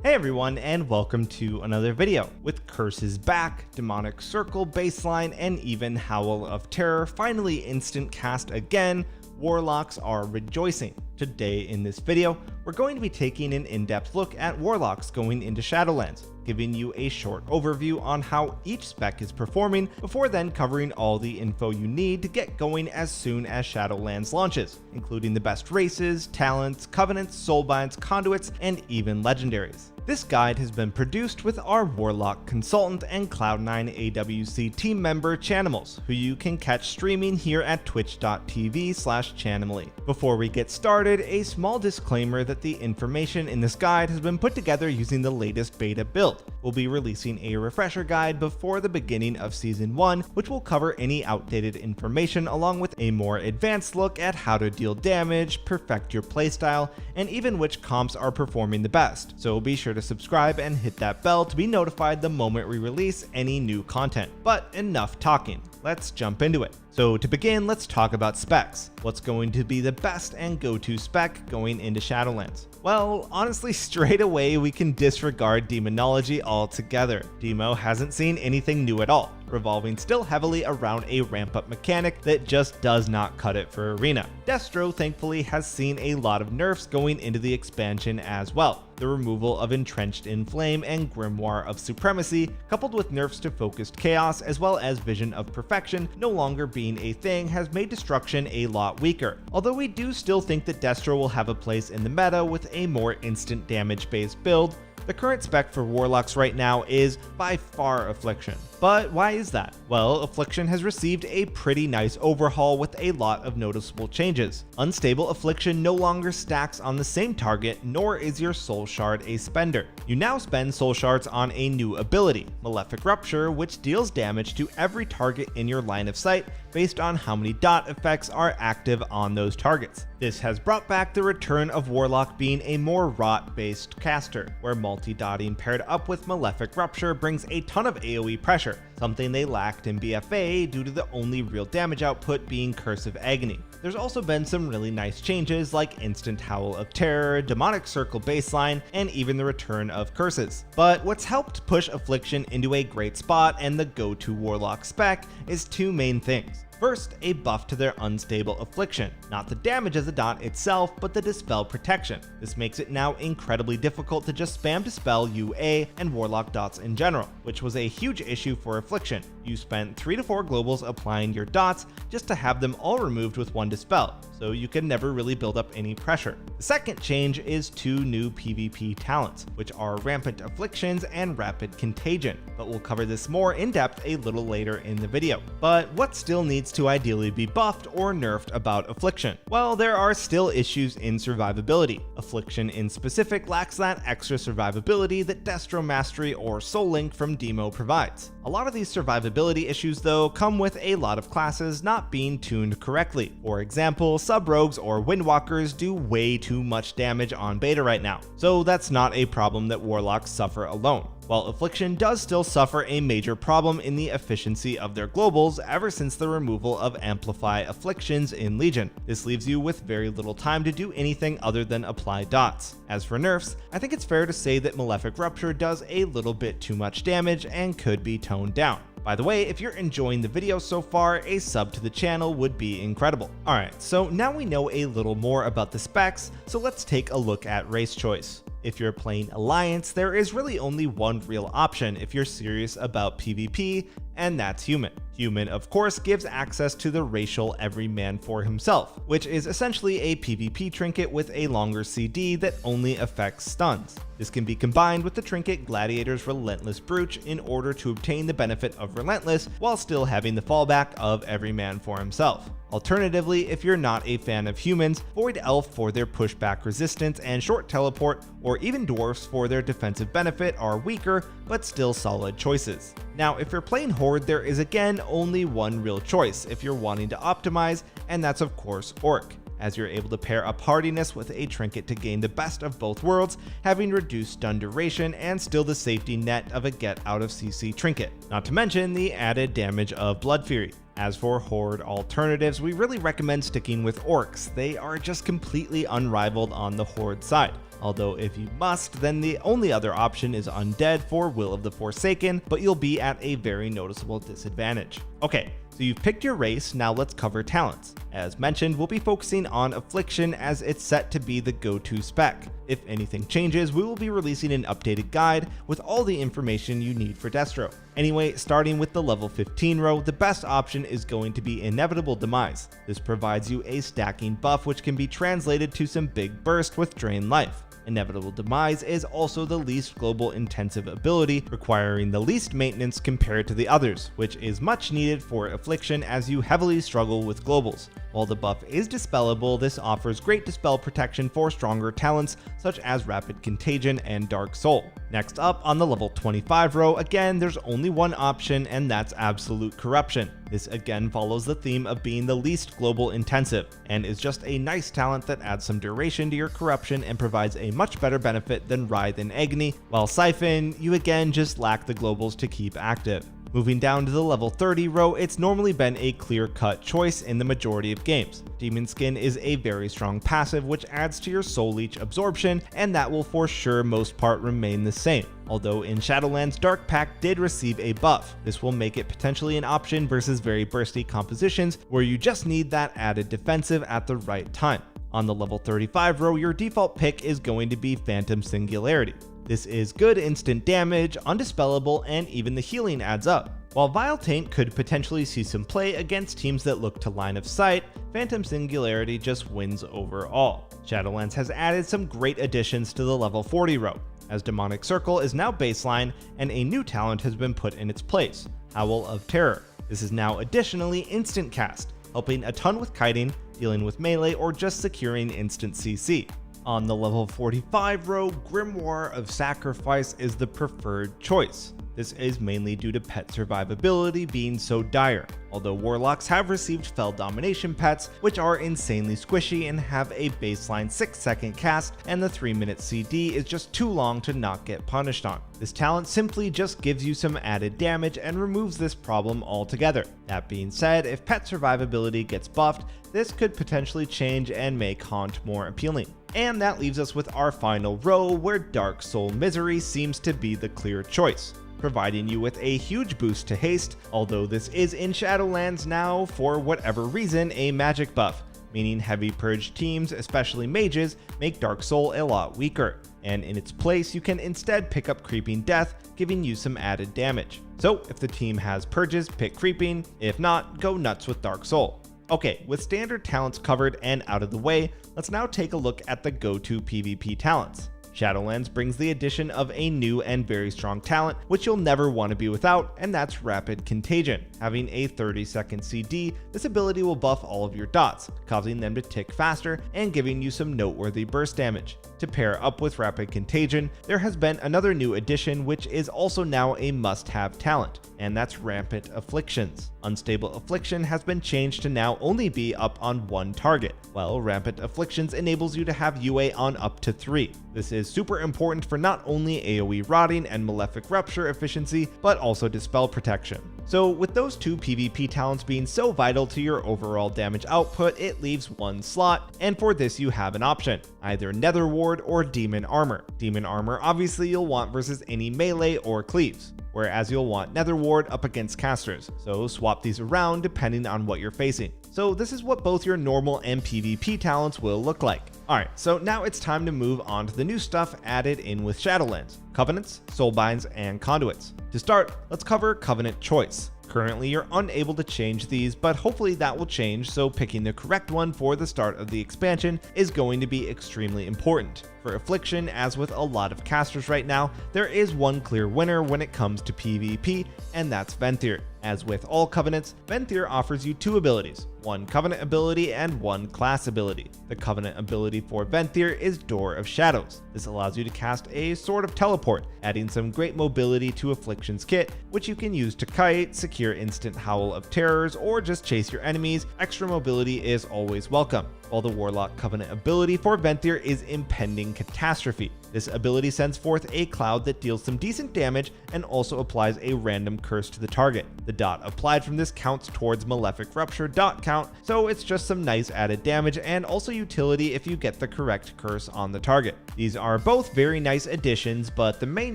Hey everyone, and welcome to another video. With Curses back, Demonic Circle baseline, and even Howl of Terror finally instant cast again, Warlocks are rejoicing. Today in this video, we're going to be taking an in-depth look at Warlocks going into Shadowlands, giving you a short overview on how each spec is performing before then covering all the info you need to get going as soon as Shadowlands launches, including the best races, talents, covenants, soulbinds, conduits, and even legendaries. This guide has been produced with our Warlock consultant and Cloud9 AWC team member Chanimals, who you can catch streaming here at twitch.tv/Chanimally. Before we get started, a small disclaimer that the information in this guide has been put together using the latest beta build. We'll be releasing a refresher guide before the beginning of Season 1, which will cover any outdated information along with a more advanced look at how to deal damage, perfect your playstyle, and even which comps are performing the best. So be sure to subscribe and hit that bell to be notified the moment we release any new content. But enough talking, let's jump into it. So to begin, let's talk about specs. What's going to be the best and go-to spec going into Shadowlands? Well, honestly, straight away we can disregard demonology altogether. Demo hasn't seen anything new at all, revolving still heavily around a ramp-up mechanic that just does not cut it for Arena. Destro thankfully has seen a lot of nerfs going into the expansion as well. The removal of Entrenched in Flame and Grimoire of Supremacy, coupled with nerfs to Focused Chaos as well as Vision of Perfection no longer being a thing, has made destruction a lot weaker. Although we do still think that Destro will have a place in the meta with a more instant damage based build, the current spec for Warlocks right now is by far Affliction. But why is that? Well, Affliction has received a pretty nice overhaul with a lot of noticeable changes. Unstable Affliction no longer stacks on the same target, nor is your Soul Shard a spender. You now spend Soul Shards on a new ability, Malefic Rupture, which deals damage to every target in your line of sight based on how many dot effects are active on those targets. This has brought back the return of Warlock being a more rot-based caster, where multi-dotting paired up with Malefic Rupture brings a ton of AoE pressure, something they lacked in BFA due to the only real damage output being Curse of Agony. There's also been some really nice changes like Instant Howl of Terror, Demonic Circle baseline, and even the return of Curses. But what's helped push Affliction into a great spot and the go-to Warlock spec is two main things. First, a buff to their unstable Affliction, not the damage of the dot itself, but the dispel protection. This makes it now incredibly difficult to just spam dispel UA and Warlock dots in general, which was a huge issue for Affliction. You spent 3 to 4 globals applying your dots just to have them all removed with one dispel, so you can never really build up any pressure. The second change is 2 new PvP talents, which are Rampant Afflictions and Rapid Contagion, but we'll cover this more in depth a little later in the video. But what still needs to ideally be buffed or nerfed about Affliction? Well, there are still issues in survivability. Affliction in specific lacks that extra survivability that Destro Mastery or Soul Link from Demo provides. A lot of these survivability issues though come with a lot of classes not being tuned correctly. For example, sub-rogues or windwalkers do way too much damage on beta right now, so that's not a problem that Warlocks suffer alone. While Affliction does still suffer a major problem in the efficiency of their globals ever since the removal of Amplify Afflictions in Legion. This leaves you with very little time to do anything other than apply dots. As for nerfs, I think it's fair to say that Malefic Rupture does a little bit too much damage and could be toned down. By the way, if you're enjoying the video so far, a sub to the channel would be incredible. Alright, so now we know a little more about the specs, so let's take a look at race choice. If you're playing Alliance, there is really only one real option if you're serious about PvP, and that's Human. Human, of course, gives access to the racial every man for himself, which is essentially a PvP trinket with a longer CD that only affects stuns. This can be combined with the trinket Gladiator's Relentless Brooch in order to obtain the benefit of Relentless while still having the fallback of every man for himself. Alternatively, if you're not a fan of humans, Void Elf for their pushback resistance and short teleport, or even Dwarfs for their defensive benefit are weaker, but still solid choices. Now, if you're playing Horde, there is again only one real choice if you're wanting to optimize, and that's of course Orc, as you're able to pair up hardiness with a trinket to gain the best of both worlds, having reduced stun duration and still the safety net of a get out of CC trinket, not to mention the added damage of Blood Fury. As for Horde alternatives, we really recommend sticking with Orcs. They are just completely unrivaled on the Horde side. Although if you must, then the only other option is Undead for Will of the Forsaken, but you'll be at a very noticeable disadvantage. Okay, so you've picked your race, now let's cover talents. As mentioned, we'll be focusing on Affliction as it's set to be the go-to spec. If anything changes, we will be releasing an updated guide with all the information you need for Destro. Anyway, starting with the level 15 row, the best option is going to be Inevitable Demise. This provides you a stacking buff which can be translated to some big burst with Drain Life. Inevitable Demise is also the least global intensive ability, requiring the least maintenance compared to the others, which is much needed for Affliction as you heavily struggle with globals. While the buff is dispellable, this offers great dispel protection for stronger talents such as Rapid Contagion and Dark Soul. Next up, on the level 25 row, again there's only one option, and that's Absolute Corruption. This again follows the theme of being the least global intensive, and is just a nice talent that adds some duration to your corruption and provides a much better benefit than Writhe and Agony, while Siphon, you again just lack the globals to keep active. Moving down to the level 30 row, it's normally been a clear-cut choice in the majority of games. Demon Skin is a very strong passive which adds to your Soul Leech absorption, and that will for sure most part remain the same. Although in Shadowlands, Dark Pact did receive a buff. This will make it potentially an option versus very bursty compositions where you just need that added defensive at the right time. On the level 35 row, your default pick is going to be Phantom Singularity. This is good instant damage, undispellable, and even the healing adds up. While Vile Taint could potentially see some play against teams that look to line of sight, Phantom Singularity just wins overall. Shadowlands has added some great additions to the level 40 row, as Demonic Circle is now baseline and a new talent has been put in its place, Howl of Terror. This is now additionally instant cast, helping a ton with kiting, dealing with melee, or just securing instant CC. On the level 45 row, Grimoire of Sacrifice is the preferred choice. This is mainly due to pet survivability being so dire, although Warlocks have received Fell Domination pets, which are insanely squishy and have a baseline 6-second cast, and the 3-minute CD is just too long to not get punished on. This talent simply just gives you some added damage and removes this problem altogether. That being said, if pet survivability gets buffed, this could potentially change and make Haunt more appealing. And that leaves us with our final row, where Dark Soul Misery seems to be the clear choice, providing you with a huge boost to haste, although this is in Shadowlands now for whatever reason a magic buff, meaning heavy purge teams, especially mages, make Dark Soul a lot weaker, and in its place you can instead pick up Creeping Death, giving you some added damage. So if the team has purges, pick Creeping, if not, go nuts with Dark Soul. Okay, with standard talents covered and out of the way, let's now take a look at the go-to PvP talents. Shadowlands brings the addition of a new and very strong talent, which you'll never want to be without, and that's Rapid Contagion. Having a 30-second CD, this ability will buff all of your dots, causing them to tick faster and giving you some noteworthy burst damage. To pair up with Rapid Contagion, there has been another new addition which is also now a must-have talent, and that's Rampant Afflictions. Unstable Affliction has been changed to now only be up on one target, while Rampant Afflictions enables you to have UA on up to 3. This is super important for not only AoE rotting and Malefic Rupture efficiency, but also dispel protection. So with those two PvP talents being so vital to your overall damage output, it leaves one slot, and for this you have an option, either Nether Ward or Demon Armor. Demon Armor obviously you'll want versus any melee or cleaves, whereas you'll want Nether Ward up against casters, so swap these around depending on what you're facing. So this is what both your normal and PvP talents will look like. Alright, so now it's time to move on to the new stuff added in with Shadowlands: Covenants, Soulbinds, and Conduits. To start, let's cover Covenant Choice. Currently, you're unable to change these, but hopefully that will change, so picking the correct one for the start of the expansion is going to be extremely important. For Affliction, as with a lot of casters right now, there is one clear winner when it comes to PvP, and that's Venthyr. As with all Covenants, Venthyr offers you two abilities, one Covenant ability and one class ability. The Covenant ability for Venthyr is Door of Shadows. This allows you to cast a sort of teleport, adding some great mobility to Affliction's kit, which you can use to kite, secure instant Howl of Terrors, or just chase your enemies. Extra mobility is always welcome. While the Warlock Covenant ability for Venthyr is Impending Lightning Catastrophe. This ability sends forth a cloud that deals some decent damage and also applies a random curse to the target. The dot applied from this counts towards Malefic Rupture dot count, so it's just some nice added damage and also utility if you get the correct curse on the target. These are both very nice additions, but the main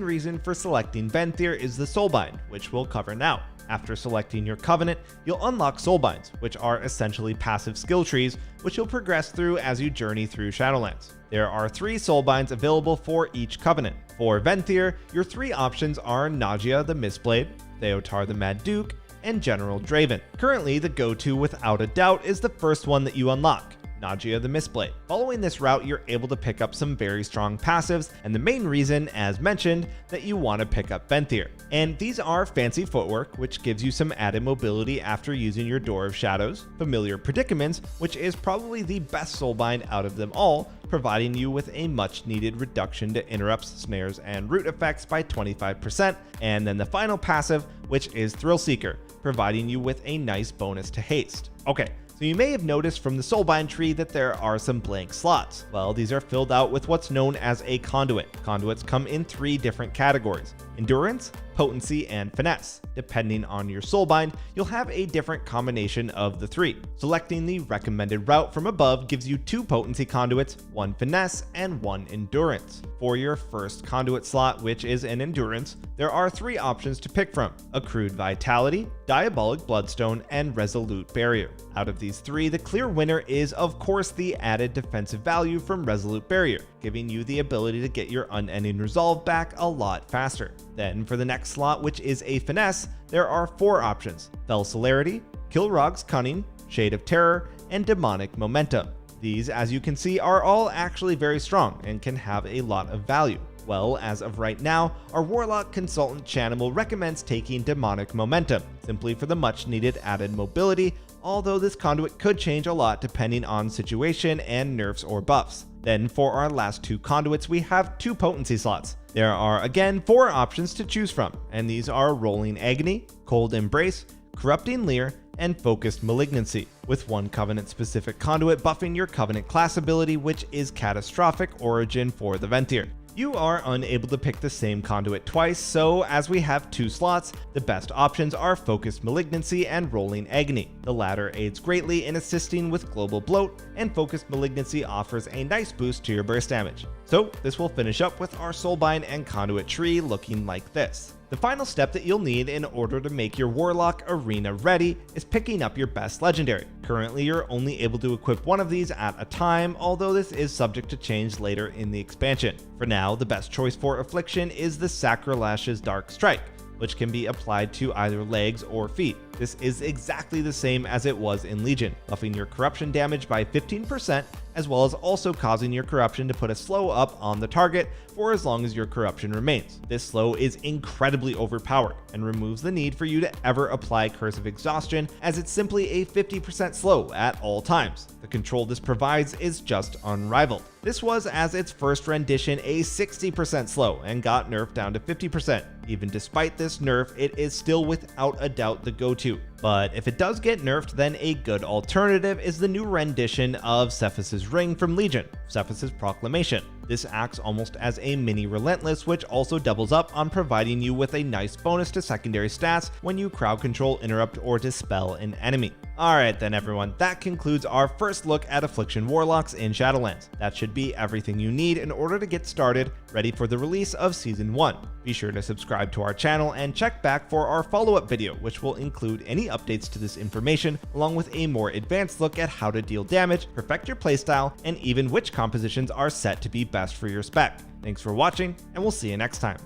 reason for selecting Venthyr is the Soulbind, which we'll cover now. After selecting your Covenant, you'll unlock Soulbinds, which are essentially passive skill trees, which you'll progress through as you journey through Shadowlands. There are 3 Soulbinds available for each Covenant. For Venthyr, your 3 options are Nagia the Mistblade, Theotar the Mad Duke, and General Draven. Currently, the go-to without a doubt is the first one that you unlock, Nagia the Mistblade. Following this route, you're able to pick up some very strong passives, and the main reason, as mentioned, that you want to pick up Venthyr. And these are Fancy Footwork, which gives you some added mobility after using your Door of Shadows, Familiar Predicaments, which is probably the best Soulbind out of them all, providing you with a much needed reduction to interrupts, snares, and root effects by 25%, and then the final passive, which is Thrill Seeker, providing you with a nice bonus to haste. Okay, so you may have noticed from the Soulbind tree that there are some blank slots. Well, these are filled out with what's known as a conduit. Conduits come in 3 different categories: Endurance, Potency, and Finesse. Depending on your Soulbind, you'll have a different combination of the 3. Selecting the recommended route from above gives you 2 Potency conduits, 1 Finesse, and 1 Endurance. For your first conduit slot, which is an Endurance, there are 3 options to pick from: Accrued Vitality, Diabolic Bloodstone, and Resolute Barrier. Out of these 3, the clear winner is, of course, the added defensive value from Resolute Barrier, giving you the ability to get your unending resolve back a lot faster. Then for the next slot, which is a Finesse, there are 4 options: Fell Celerity, Kilrog's Cunning, Shade of Terror, and Demonic Momentum. These, as you can see, are all actually very strong and can have a lot of value. Well, as of right now, our Warlock Consultant channel recommends taking Demonic Momentum, simply for the much needed added mobility, although this conduit could change a lot depending on situation and nerfs or buffs. Then for our last 2 conduits, we have 2 potency slots. There are again 4 options to choose from, and these are Rolling Agony, Cold Embrace, Corrupting Leer, and Focused Malignancy, with 1 Covenant specific conduit buffing your Covenant class ability, which is Catastrophic Origin for the Venthyr. You are unable to pick the same conduit twice, so as we have 2 slots, the best options are Focused Malignancy and Rolling Agony. The latter aids greatly in assisting with Global Bloat, and Focused Malignancy offers a nice boost to your burst damage. So this will finish up with our Soulbind and conduit tree looking like this. The final step that you'll need in order to make your Warlock arena ready is picking up your best legendary. Currently, you're only able to equip 1 of these at a time, although this is subject to change later in the expansion. For now, the best choice for Affliction is the Sacrilash's Dark Strike, which can be applied to either legs or feet. This is exactly the same as it was in Legion, buffing your corruption damage by 15%, as well as also causing your corruption to put a slow up on the target for as long as your corruption remains. This slow is incredibly overpowered and removes the need for you to ever apply Curse of Exhaustion, as it's simply a 50% slow at all times. The control this provides is just unrivaled. This was, as its first rendition, a 60% slow and got nerfed down to 50%. Even despite this nerf, it is still without a doubt the go-to. But if it does get nerfed, then a good alternative is the new rendition of Cephas's Ring from Legion, Cephas's Proclamation. This acts almost as a mini Relentless, which also doubles up on providing you with a nice bonus to secondary stats when you crowd control, interrupt, or dispel an enemy. Alright then everyone, that concludes our first look at Affliction Warlocks in Shadowlands. That should be everything you need in order to get started, ready for the release of Season 1. Be sure to subscribe to our channel and check back for our follow-up video, which will include any updates to this information, along with a more advanced look at how to deal damage, perfect your playstyle, and even which compositions are set to be best for your spec. Thanks for watching, and we'll see you next time.